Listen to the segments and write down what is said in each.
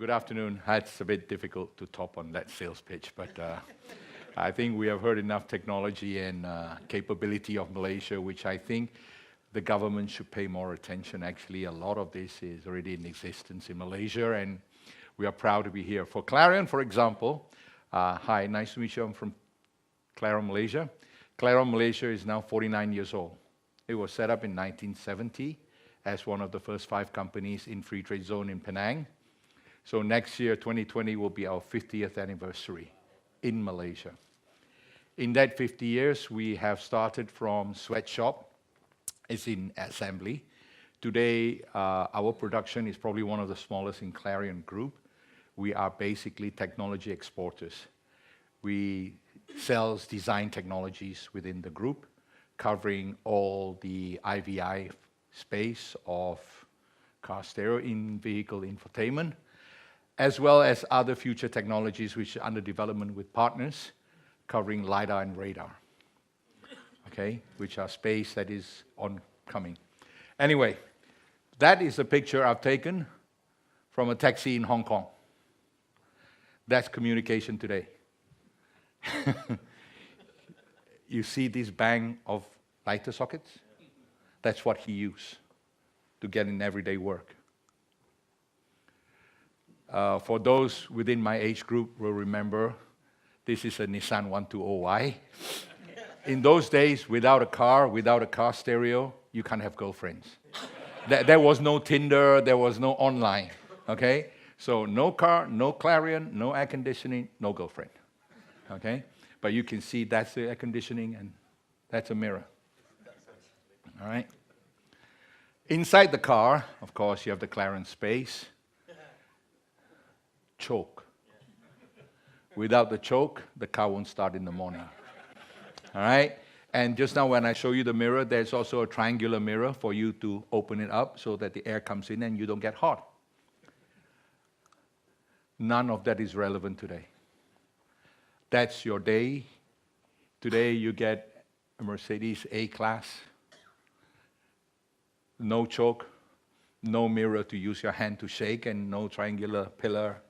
Good afternoon. It's a bit difficult to top on that sales pitch, but I think we have heard enough technology and capability of Malaysia, which I think the government should pay more attention. Actually, a lot of this is already in existence in Malaysia, and we are proud to be here. For Clarion, for example, hi, nice to meet you. I'm from Clarion, Malaysia. Clarion, Malaysia is now 49 years old. It was set up in 1970 as one of the first 5 companies in free trade zone in Penang. So next year, 2020, will be our 50th anniversary in Malaysia. In that 50 years, we have started from sweatshop, it's in assembly. Today, our production is probably one of the smallest in Clarion Group. We are basically technology exporters. We sell design technologies within the group, covering all the IVI space of car stereo in-vehicle infotainment, as well as other future technologies which are under development with partners, covering LiDAR and radar, okay, which are space that is oncoming. Anyway, that is a picture I've taken from a taxi in Hong Kong. That's communication today. You see this bang of lighter sockets? That's what he used to get in everyday work. For those within my age group will remember, this is a Nissan 120Y. In those days, without a car stereo, you can't have girlfriends. There was no Tinder, there was no online, okay? So no car, no Clarion, no air conditioning, no girlfriend, okay? But you can see that's the air conditioning and that's a mirror, all right? Inside the car, of course, you have the Clarion space. Choke. Without the choke, the car won't start in the morning. All right? And just now when I show you the mirror, there's also a triangular mirror for you to open it up so that the air comes in and you don't get hot. None of that is relevant today. That's your day. Today you get a Mercedes A-Class. No choke, no mirror to use your hand to shake, and no triangular pillar.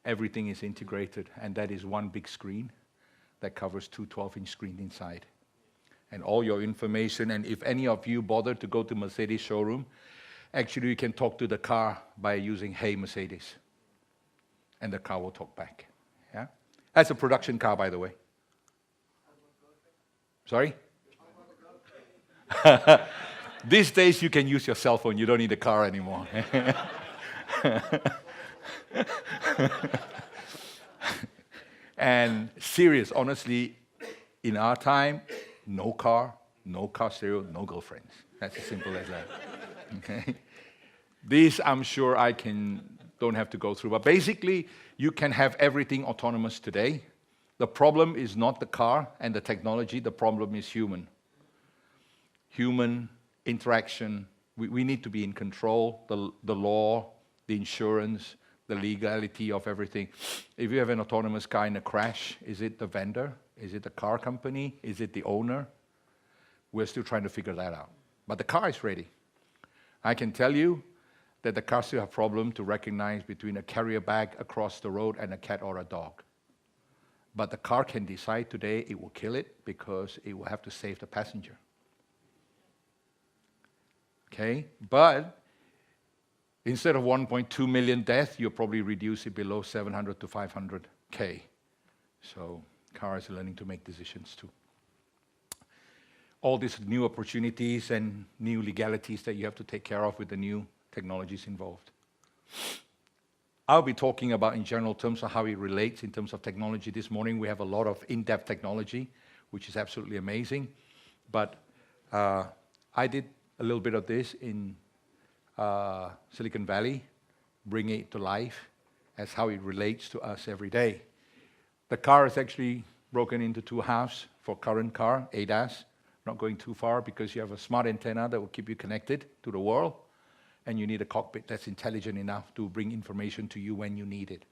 Everything is integrated, and that is one big screen that covers 2 12-inch screens inside. And all your information, and if any of you bother to go to Mercedes showroom, actually you can talk to the car by using Hey Mercedes, and the car will talk back. Yeah? That's a production car, by the way. Sorry? These days you can use your cell phone, you don't need a car anymore. And serious, honestly, in our time, no car stereo, no girlfriends. That's as simple as that. Okay? This, I'm sure don't have to go through, but basically, you can have everything autonomous today. The problem is not the car and the technology, the problem is human. Human interaction, we need to be in control, the law, the insurance, the legality of everything. If you have an autonomous car in a crash, is it the vendor? Is it the car company? Is it the owner? We're still trying to figure that out. But the car is ready. I can tell you that the car still have problem to recognize between a carrier bag across the road and a cat or a dog. But the car can decide today it will kill it because it will have to save the passenger. Okay, but instead of 1.2 million deaths, you'll probably reduce it below 700 to 500K. So cars are learning to make decisions too. All these new opportunities and new legalities that you have to take care of with the new technologies involved. I'll be talking about in general terms of how it relates in terms of technology. This morning we have a lot of in-depth technology, which is absolutely amazing. But I did a little bit of this in Silicon Valley, bringing it to life as how it relates to us every day. The car is actually broken into 2 halves for current car, ADAS. Not going too far because you have a smart antenna that will keep you connected to the world, and you need a cockpit that's intelligent enough to bring information to you when you need it.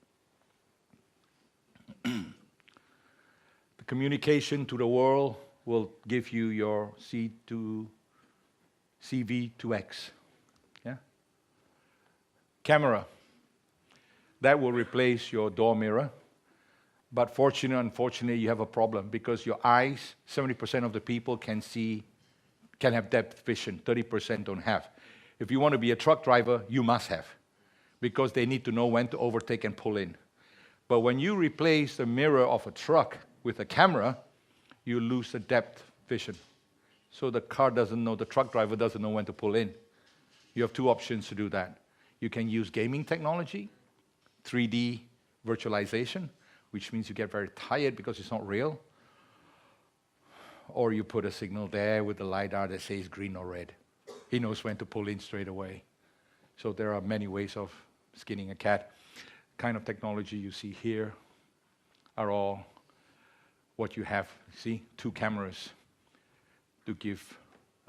The communication to the world will give you your CV2X. Yeah? Camera. That will replace your door mirror. But unfortunately, you have a problem because your eyes, 70% of the people can have depth vision, 30% don't have. If you want to be a truck driver, you must have, because they need to know when to overtake and pull in. But when you replace the mirror of a truck with a camera, you lose the depth vision. So the truck driver doesn't know when to pull in. You have two options to do that. You can use gaming technology, 3D virtualization, which means you get very tired because it's not real. Or you put a signal there with the LiDAR that says green or red. He knows when to pull in straight away. So there are many ways of skinning a cat. Kind of technology you see here are all what you have. See, two cameras to give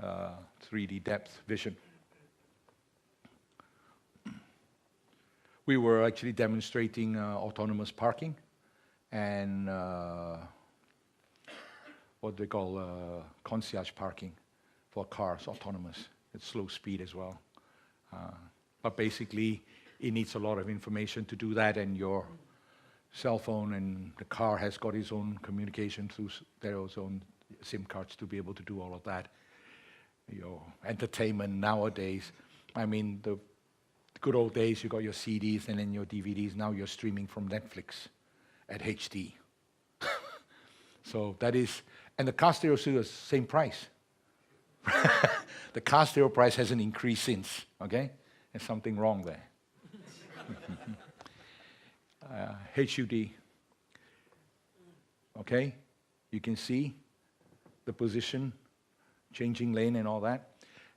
3D depth vision. We were actually demonstrating autonomous parking and what they call concierge parking for cars, autonomous. It's slow speed as well. But basically, it needs a lot of information to do that, and your cell phone and the car has got its own communication through their own SIM cards to be able to do all of that. Your entertainment nowadays, I mean, the good old days, you got your CDs and then your DVDs. Now you're streaming from Netflix at HD. So that is, and the car stereo is the same price. The car stereo price hasn't increased since, okay? There's something wrong there. HUD, okay? You can see the position, changing lane and all that.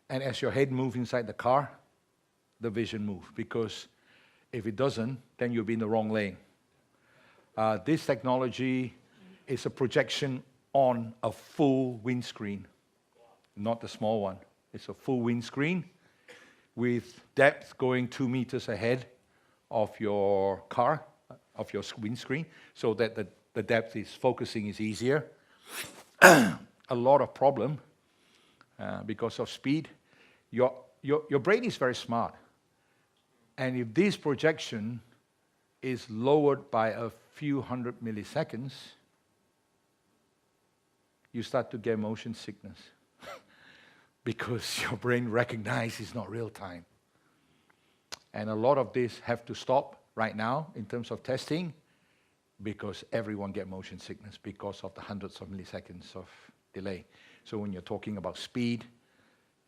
And as your head moves inside the car, the vision moves, because if it doesn't, then you'll be in the wrong lane. This technology is a projection on a full windscreen, not the small one. It's a full windscreen with depth going 2 meters ahead of your car, of your windscreen, so that the depth is focusing is easier. A lot of problem because of speed. Your brain is very smart. And if this projection is lowered by a few hundred milliseconds, you start to get motion sickness because your brain recognizes it's not real time. And a lot of this have to stop right now in terms of testing, because everyone get motion sickness because of the hundreds of milliseconds of delay. So when you're talking about speed,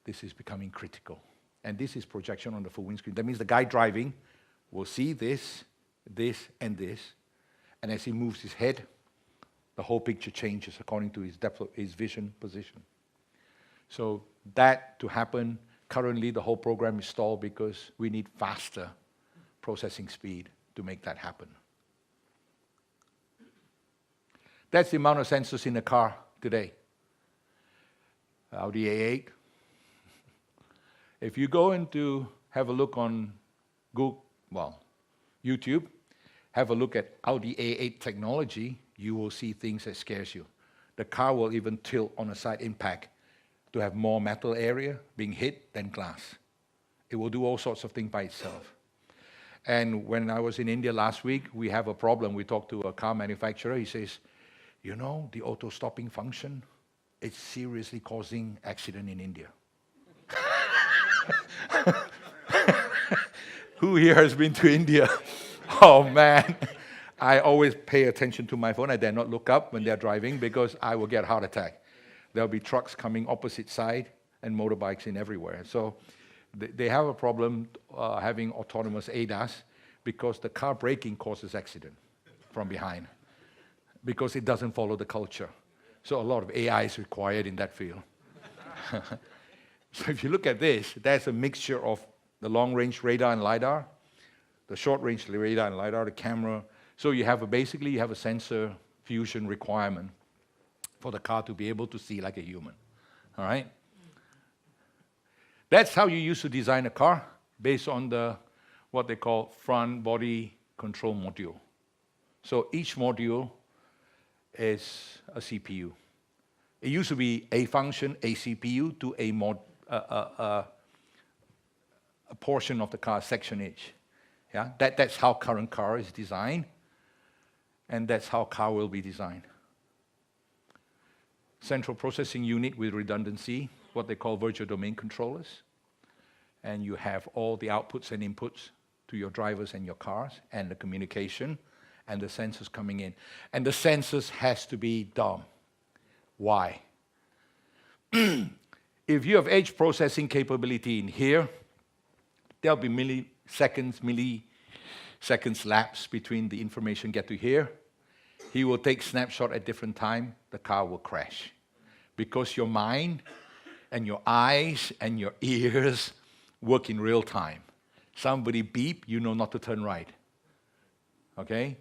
this is becoming critical. And this is projection on the full windscreen. That means the guy driving will see this, this, and this. And as he moves his head, the whole picture changes according to his depth of his vision position. So that to happen, currently the whole program is stalled because we need faster processing speed to make that happen. That's the amount of sensors in the car today. Audi A8. If you go into have a look on YouTube, have a look at Audi A8 technology, you will see things that scares you. The car will even tilt on a side impact to have more metal area being hit than glass. It will do all sorts of things by itself. And when I was in India last week, we have a problem. We talked to a car manufacturer. He says, you know, the auto-stopping function, it's seriously causing accident in India. Who here has been to India? Oh, man. I always pay attention to my phone. I dare not look up when they're driving because I will get a heart attack. There'll be trucks coming opposite side and motorbikes in everywhere. So they have a problem having autonomous ADAS because the car braking causes accident from behind because it doesn't follow the culture. So a lot of AI is required in that field. So if you look at this, that's a mixture of the long-range radar and LiDAR, the short-range radar and LiDAR, the camera. So you have basically a sensor fusion requirement for the car to be able to see like a human. All right? That's how you used to design a car, based on what they call front body control module. So each module is a CPU. It used to be a function, a CPU, to a portion of the car, section H. Yeah? That's how current car is designed, and that's how car will be designed. Central processing unit with redundancy, what they call virtual domain controllers. And you have all the outputs and inputs to your drivers and your cars, and the communication, and the sensors coming in. And the sensors has to be dumb. Why? If you have edge processing capability in here, there'll be milliseconds lapse between the information get to here. He will take snapshot at different time, the car will crash. Because your mind and your eyes and your ears work in real time. Somebody beep, you know not to turn right. Okay?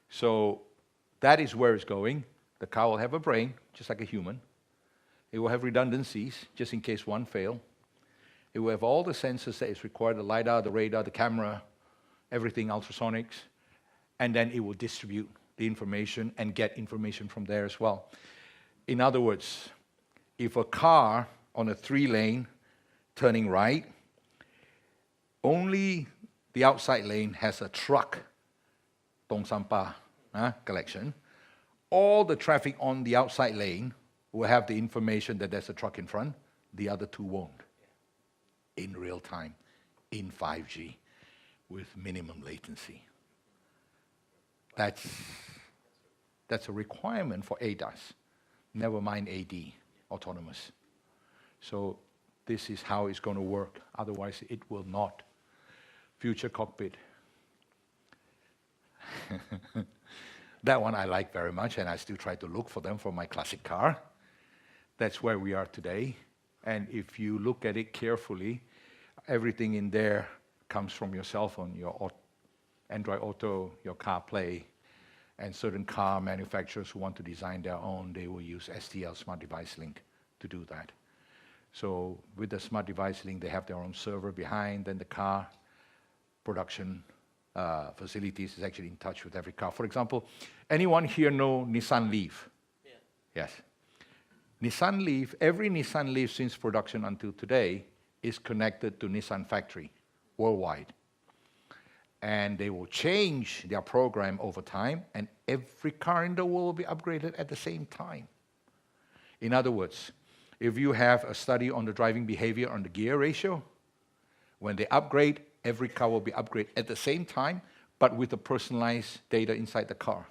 So that is where it's going. The car will have a brain, just like a human. It will have redundancies, just in case one fail. It will have all the sensors that is required, the LiDAR, the radar, the camera, everything, ultrasonics, and then it will distribute the information and get information from there as well. In other words, if a car on a 3-lane turning right, only the outside lane has a truck, tong sampah collection. All the traffic on the outside lane will have the information that there's a truck in front. The other two won't. In real time, in 5G, with minimum latency. That's a requirement for ADAS. Never mind AD, autonomous. So this is how it's going to work. Otherwise, it will not. Future cockpit. That one I like very much, and I still try to look for them for my classic car. That's where we are today. And if you look at it carefully, everything in there comes from your cell phone, your Android Auto, your CarPlay, and certain car manufacturers who want to design their own, they will use STL, Smart Device Link, to do that. So with the Smart Device Link, they have their own server behind, then the car production facilities is actually in touch with every car. For example, anyone here know Nissan Leaf? Yeah. Yes. Nissan Leaf, every Nissan Leaf since production until today is connected to Nissan factory worldwide. And they will change their program over time, and every car in the world will be upgraded at the same time. In other words, if you have a study on the driving behavior on the gear ratio, when they upgrade, every car will be upgraded at the same time, but with the personalized data inside the car.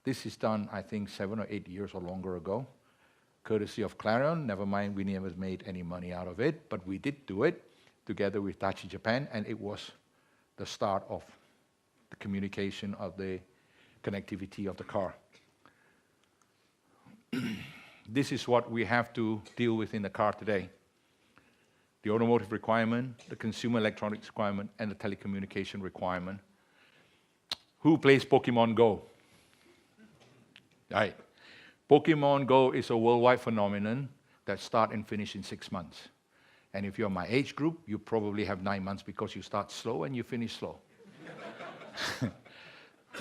This is done, I think, 7 or 8 years or longer ago, courtesy of Clarion. Never mind, we never made any money out of it, but we did do it together with Hitachi Japan, and it was the start of the communication of the connectivity of the car. This is what we have to deal with in the car today. The automotive requirement, the consumer electronics requirement, and the telecommunication requirement. Who plays Pokemon Go? Right. Pokemon Go is a worldwide phenomenon that starts and finishes in 6 months. And if you're my age group, you probably have 9 months because you start slow and you finish slow.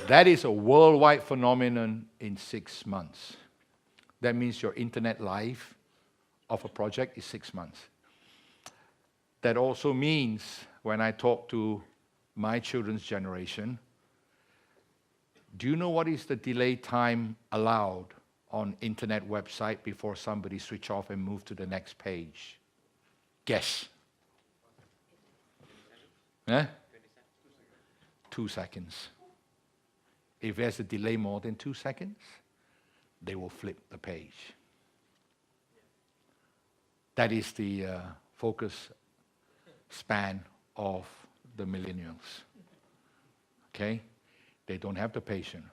That is a worldwide phenomenon in 6 months. That means your internet life of a project is 6 months. That also means when I talk to my children's generation, do you know what is the delay time allowed on internet website before somebody switch off and move to the next page? Guess. 2 seconds. If there's a delay more than 2 seconds, they will flip the page. That is the focus span of the millennials. Okay? They don't have the patience.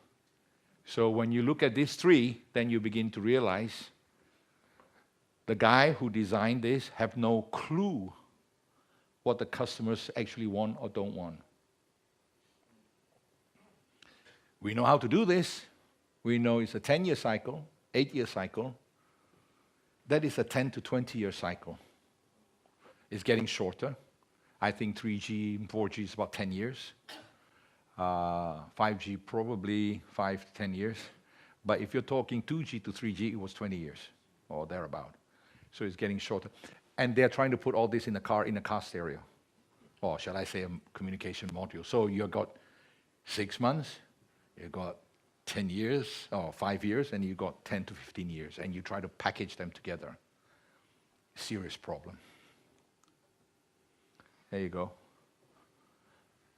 So when you look at these three, then you begin to realize the guy who designed this have no clue what the customers actually want or don't want. We know how to do this. We know it's a 10-year cycle, 8-year cycle. That is a 10 to 20-year cycle. It's getting shorter. I think 3G and 4G is about 10 years. 5G probably 5 to 10 years. But if you're talking 2G to 3G, it was 20 years or thereabout. So it's getting shorter. And they're trying to put all this in a car stereo. or shall I say a communication module. So you've got 6 months, you've got 10 years, or 5 years, and you've got 10 to 15 years, and you try to package them together. Serious problem. There you go.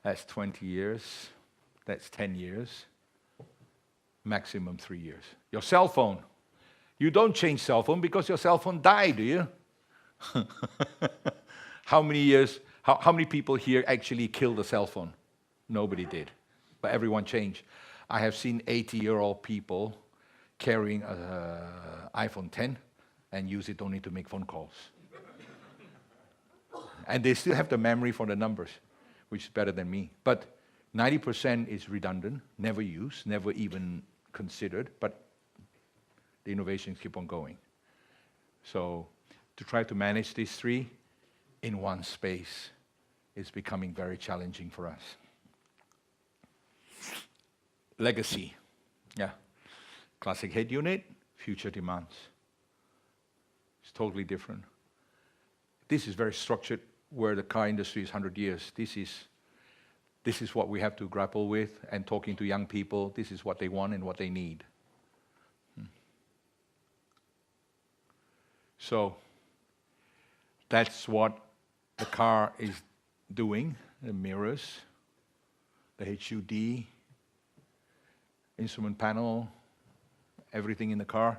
That's 20 years. That's 10 years. Maximum 3 years. Your cell phone. You don't change cell phone because your cell phone died, do you? How many years, how many people here actually killed a cell phone? Nobody did. But everyone changed. I have seen 80-year-old people carrying an iPhone 10 and use it only to make phone calls. And they still have the memory for the numbers, which is better than me. But 90% is redundant, never used, never even considered, but the innovations keep on going. So to try to manage these three in one space is becoming very challenging for us. Legacy. Yeah. Classic head unit, future demands. It's totally different. This is very structured where the car industry is 100 years. This is what we have to grapple with, and talking to young people, this is what they want and what they need. So that's what the car is doing, the mirrors, the HUD, instrument panel, everything in the car.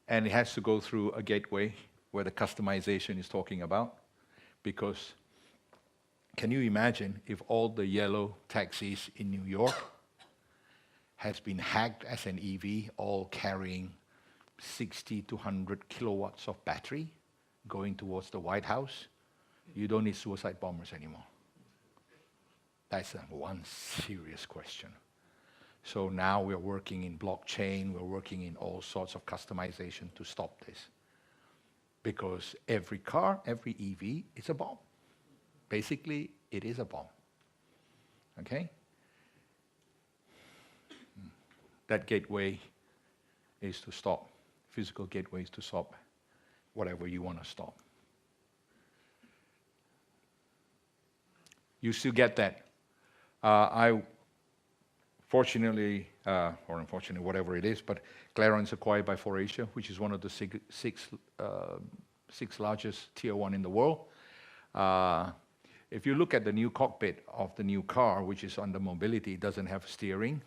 And it has to go through a gateway where the customization is talking about. Because can you imagine if all the yellow taxis in New York has been hacked as an EV, all carrying 60 to 100 kilowatts of battery going towards the White House? You don't need suicide bombers anymore. That's one serious question. So now we're working in blockchain, we're working in all sorts of customization to stop this. Because every car, every EV is a bomb. Basically, it is a bomb. Okay? That gateway is to stop. Physical gateway is to stop whatever you want to stop. You still get that. Fortunately, or unfortunately, whatever it is, but Clarion is acquired by 4Asia, which is one of the six largest tier 1 in the world. If you look at the new cockpit of the new car, which is under mobility, it doesn't have steering.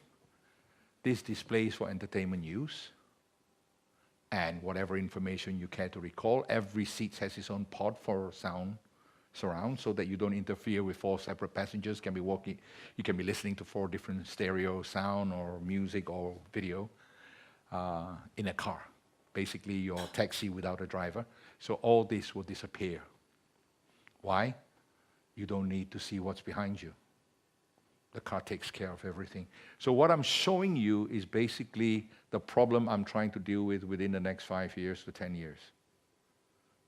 This displays for entertainment use and whatever information you care to recall. Every seat has its own pod for sound surround, so that you don't interfere with 4 separate passengers. You can be listening to 4 different stereo sound or music or video in a car. Basically, your taxi without a driver. So all this will disappear. Why? You don't need to see what's behind you. The car takes care of everything. So what I'm showing you is basically the problem I'm trying to deal with within the next 5 years to 10 years.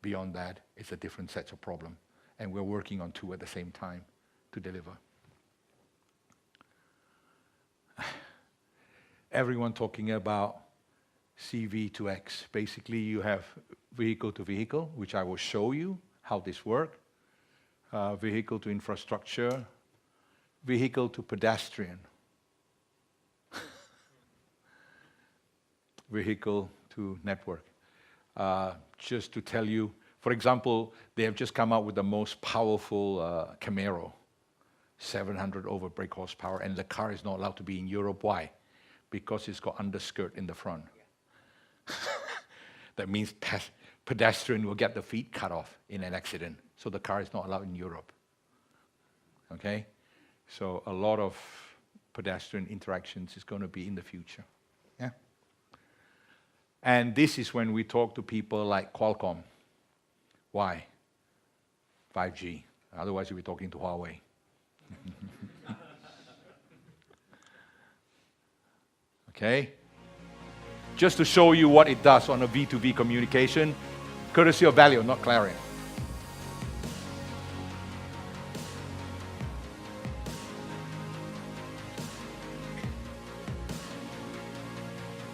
Beyond that, it's a different set of problem. And we're working on 2 at the same time to deliver. Everyone talking about CV2X. Basically, you have vehicle to vehicle, which I will show you how this works. Vehicle to infrastructure. Vehicle to pedestrian. Vehicle to network. Just to tell you, for example, they have just come out with the most powerful Camaro, 700 over brake horsepower, and the car is not allowed to be in Europe. Why? Because it's got underskirt in the front. That means pedestrian will get the feet cut off in an accident. So the car is not allowed in Europe. Okay? So a lot of pedestrian interactions is going to be in the future. Yeah? And this is when we talk to people like Qualcomm. Why? 5G. Otherwise, you'll be talking to Huawei. Okay? Just to show you what it does on a V2V communication, courtesy of Valeo, not Clarion.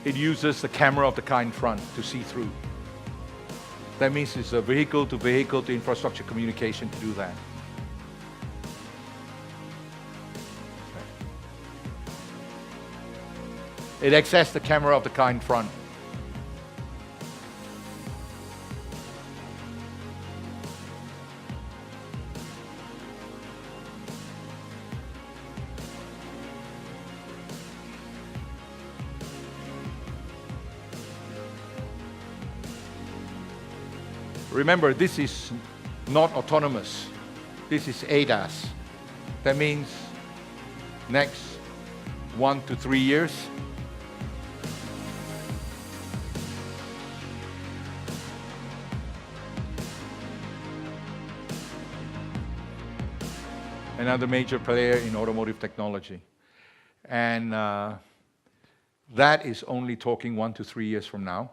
It uses the camera of the car in front to see through. That means it's a vehicle to infrastructure communication to do that. It accesses the camera of the car in front. Remember, this is not autonomous. This is ADAS. That means next 1 to 3 years, another major player in automotive technology. And that is only talking 1 to 3 years from now.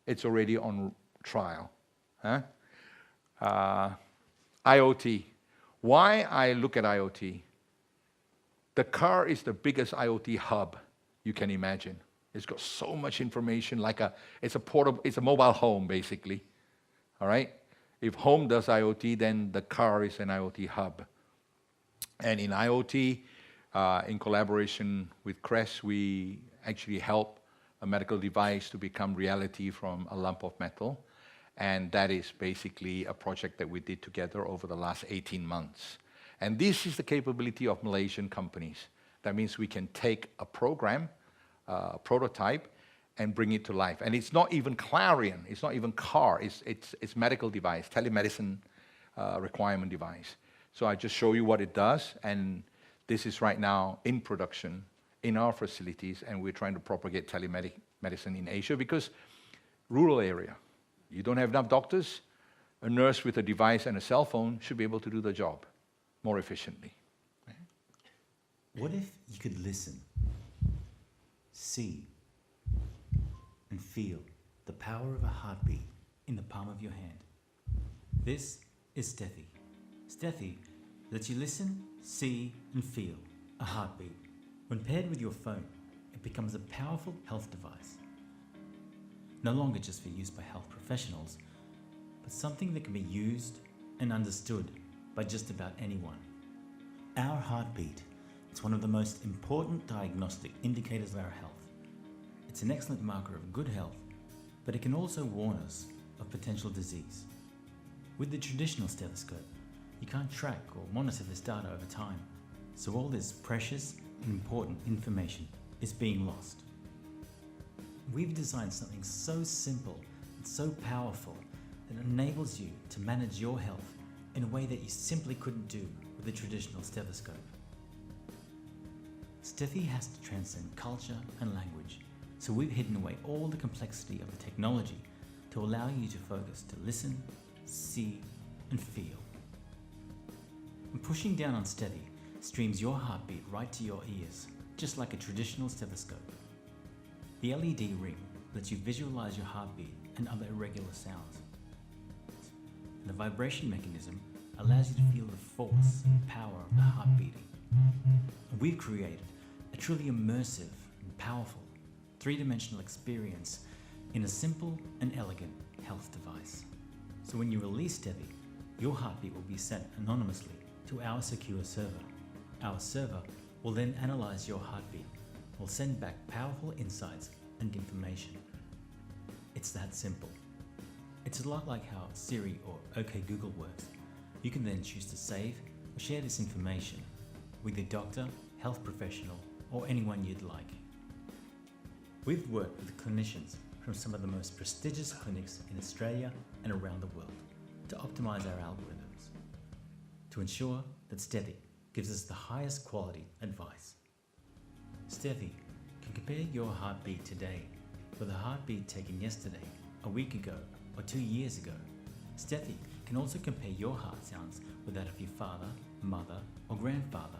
It's already on trial. Huh? IoT. Why I look at IoT? The car is the biggest IoT hub you can imagine. It's got so much information, it's a mobile home basically. All right? If home does IoT, then the car is an IoT hub. And in IoT, in collaboration with CREST, we actually help a medical device to become reality from a lump of metal. And that is basically a project that we did together over the last 18 months. And this is the capability of Malaysian companies. That means we can take a program, a prototype, and bring it to life. And it's not even Clarion, it's not even car, it's medical device, telemedicine requirement device. So I just show you what it does, and this is right now in production in our facilities, and we're trying to propagate telemedicine in Asia because rural area. You don't have enough doctors, a nurse with a device and a cell phone should be able to do the job more efficiently. What if you could listen, see, and feel the power of a heartbeat in the palm of your hand? This is Stethi. Stethi lets you listen, see, and feel a heartbeat. When paired with your phone, it becomes a powerful health device. No longer just for use by health professionals, but something that can be used and understood by just about anyone. Our heartbeat is one of the most important diagnostic indicators of our health. It's an excellent marker of good health, but it can also warn us of potential disease. With the traditional stethoscope, you can't track or monitor this data over time, so all this precious and important information is being lost. We've designed something so simple and so powerful that enables you to manage your health in a way that you simply couldn't do with a traditional stethoscope. Stethi has to transcend culture and language, so we've hidden away all the complexity of the technology to allow you to focus to listen, see, and feel. And pushing down on Stethi streams your heartbeat right to your ears, just like a traditional stethoscope. The LED ring lets you visualize your heartbeat and other irregular sounds. The vibration mechanism allows you to feel the force and power of the heart beating. And we've created a truly immersive and powerful three-dimensional experience in a simple and elegant health device. So when you release Stethi, your heartbeat will be sent anonymously to our secure server. Our server will then analyze your heartbeat, will send back powerful insights and information. It's that simple. It's a lot like how Siri or OK Google works. You can then choose to save or share this information with your doctor, health professional, or anyone you'd like. We've worked with clinicians from some of the most prestigious clinics in Australia and around the world to optimize our algorithms, to ensure that Stethi gives us the highest quality advice. Stethi can compare your heartbeat today with a heartbeat taken yesterday, a week ago, or 2 years ago. Stethi can also compare your heart sounds with that of your father, mother, or grandfather.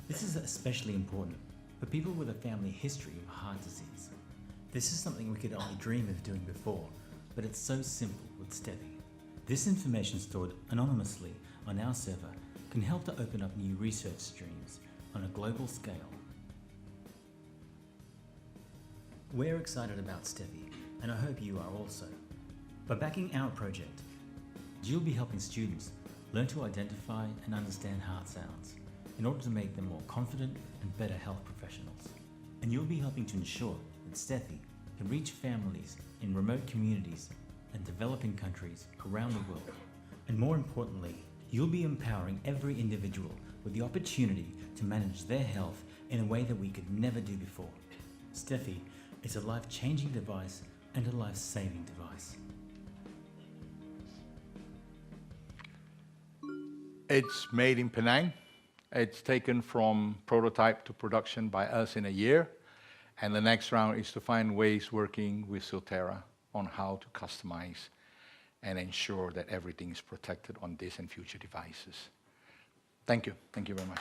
This is especially important for people with a family history of heart disease. This is something we could only dream of doing before, but it's so simple with Stethi. This information stored anonymously on our server can help to open up new research streams on a global scale. We're excited about Stethi, and I hope you are also. By backing our project, you'll be helping students learn to identify and understand heart sounds in order to make them more confident and better health professionals. And you'll be helping to ensure that Steffi can reach families in remote communities and developing countries around the world. And more importantly, you'll be empowering every individual with the opportunity to manage their health in a way that we could never do before. Steffi is a life-changing device and a life-saving device. It's made in Penang. It's taken from prototype to production by us in a year. And the next round is to find ways working with SilTerra on how to customize and ensure that everything is protected on this and future devices. Thank you. Thank you very much.